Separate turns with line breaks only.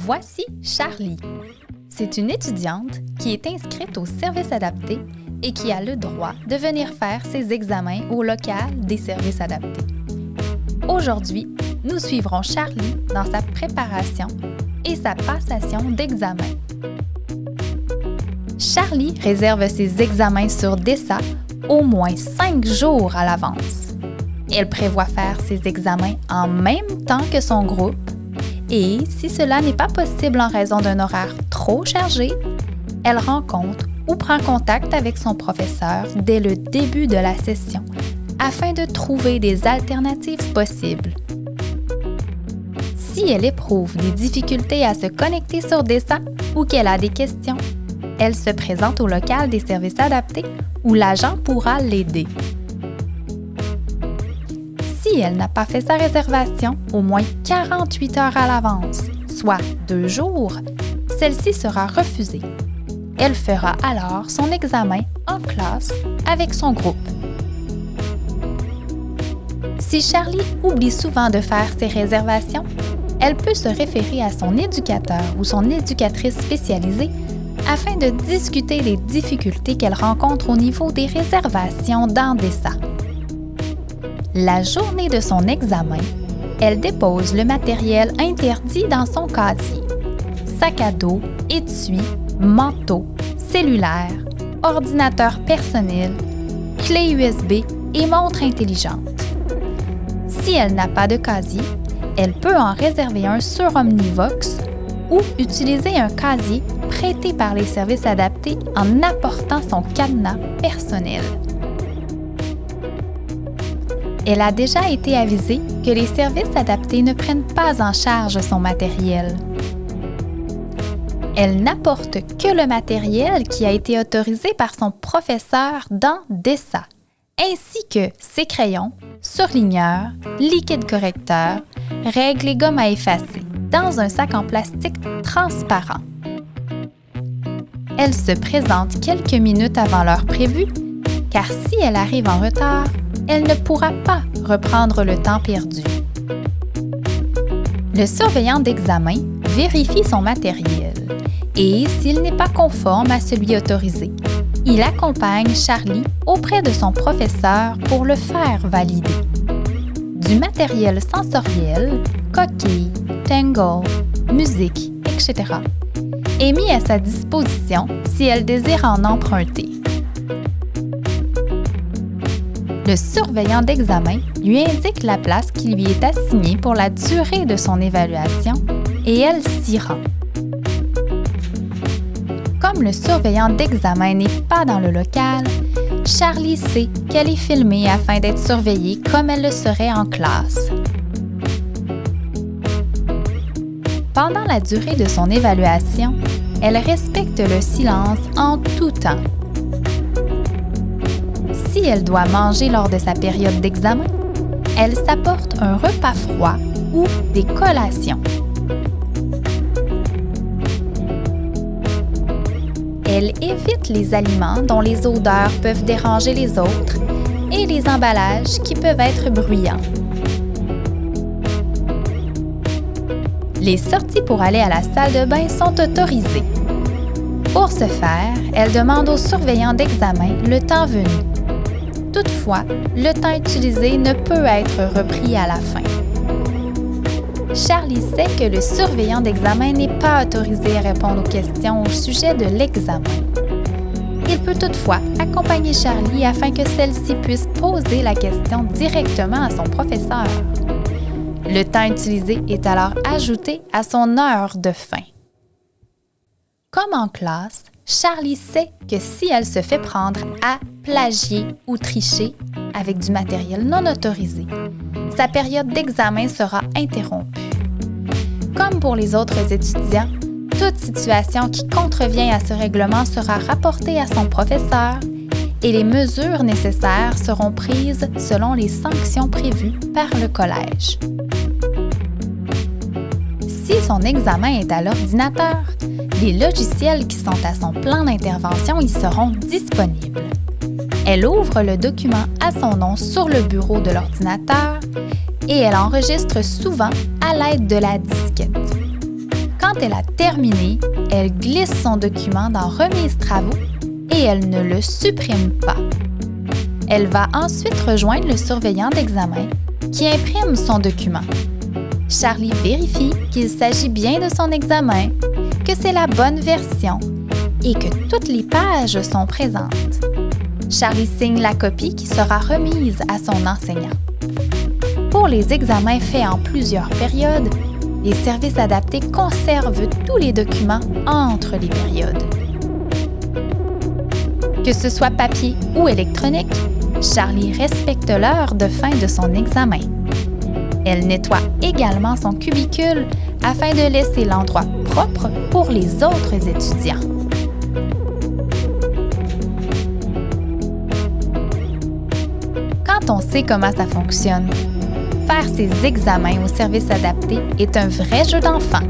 Voici Charlie. C'est une étudiante qui est inscrite au service adapté et qui a le droit de venir faire ses examens au local des services adaptés. Aujourd'hui, nous suivrons Charlie dans sa préparation et sa passation d'examen. Charlie réserve ses examens sur DESA au moins 5 jours à l'avance. Elle prévoit faire ses examens en même temps que son groupe et, si cela n'est pas possible en raison d'un horaire trop chargé, elle rencontre ou prend contact avec son professeur dès le début de la session afin de trouver des alternatives possibles. Si elle éprouve des difficultés à se connecter sur DESA ou qu'elle a des questions, elle se présente au local des services adaptés où l'agent pourra l'aider. Si elle n'a pas fait sa réservation au moins 48 heures à l'avance, soit 2 jours, celle-ci sera refusée. Elle fera alors son examen en classe avec son groupe. Si Charlie oublie souvent de faire ses réservations, elle peut se référer à son éducateur ou son éducatrice spécialisée afin de discuter des difficultés qu'elle rencontre au niveau des réservations dans DESA. La journée de son examen, elle dépose le matériel interdit dans son casier. Sac à dos, étui, manteau, cellulaire, ordinateur personnel, clé USB et montre intelligente. Si elle n'a pas de casier, elle peut en réserver un sur Omnivox ou utiliser un casier prêté par les services adaptés en apportant son cadenas personnel. Elle a déjà été avisée que les services adaptés ne prennent pas en charge son matériel. Elle n'apporte que le matériel qui a été autorisé par son professeur dans DESA, ainsi que ses crayons, surligneurs, liquide correcteur, règles et gommes à effacer, dans un sac en plastique transparent. Elle se présente quelques minutes avant l'heure prévue, car si elle arrive en retard, elle ne pourra pas reprendre le temps perdu. Le surveillant d'examen vérifie son matériel et, s'il n'est pas conforme à celui autorisé, il accompagne Charlie auprès de son professeur pour le faire valider. Du matériel sensoriel, coquilles, tangle, musique, etc. est mis à sa disposition si elle désire en emprunter. Le surveillant d'examen lui indique la place qui lui est assignée pour la durée de son évaluation et elle s'y rend. Comme le surveillant d'examen n'est pas dans le local, Charlie sait qu'elle est filmée afin d'être surveillée comme elle le serait en classe. Pendant la durée de son évaluation, elle respecte le silence en tout temps. Si elle doit manger lors de sa période d'examen, elle s'apporte un repas froid ou des collations. Elle évite les aliments dont les odeurs peuvent déranger les autres et les emballages qui peuvent être bruyants. Les sorties pour aller à la salle de bain sont autorisées. Pour ce faire, elle demande au surveillant d'examen le temps venu. Toutefois, le temps utilisé ne peut être repris à la fin. Charlie sait que le surveillant d'examen n'est pas autorisé à répondre aux questions au sujet de l'examen. Il peut toutefois accompagner Charlie afin que celle-ci puisse poser la question directement à son professeur. Le temps utilisé est alors ajouté à son heure de fin. Comme en classe, Charlie sait que si elle se fait prendre à plagier ou tricher avec du matériel non autorisé, sa période d'examen sera interrompue. Comme pour les autres étudiants, toute situation qui contrevient à ce règlement sera rapportée à son professeur et les mesures nécessaires seront prises selon les sanctions prévues par le collège. Si son examen est à l'ordinateur, les logiciels qui sont à son plan d'intervention y seront disponibles. Elle ouvre le document à son nom sur le bureau de l'ordinateur et elle enregistre souvent à l'aide de la disquette. Quand Quand elle a terminé, elle glisse son document dans Remise travaux et elle ne le supprime pas. Elle va ensuite rejoindre le surveillant d'examen qui imprime son document. Charlie vérifie qu'il s'agit bien de son examen, que c'est la bonne version et que toutes les pages sont présentes. Charlie signe la copie qui sera remise à son enseignant. Pour les examens faits en plusieurs périodes, les services adaptés conservent tous les documents entre les périodes. Que ce soit papier ou électronique, Charlie respecte l'heure de fin de son examen. Elle nettoie également son cubicule afin de laisser l'endroit propre pour les autres étudiants. Quand on sait comment ça fonctionne, faire ses examens au service adapté est un vrai jeu d'enfant.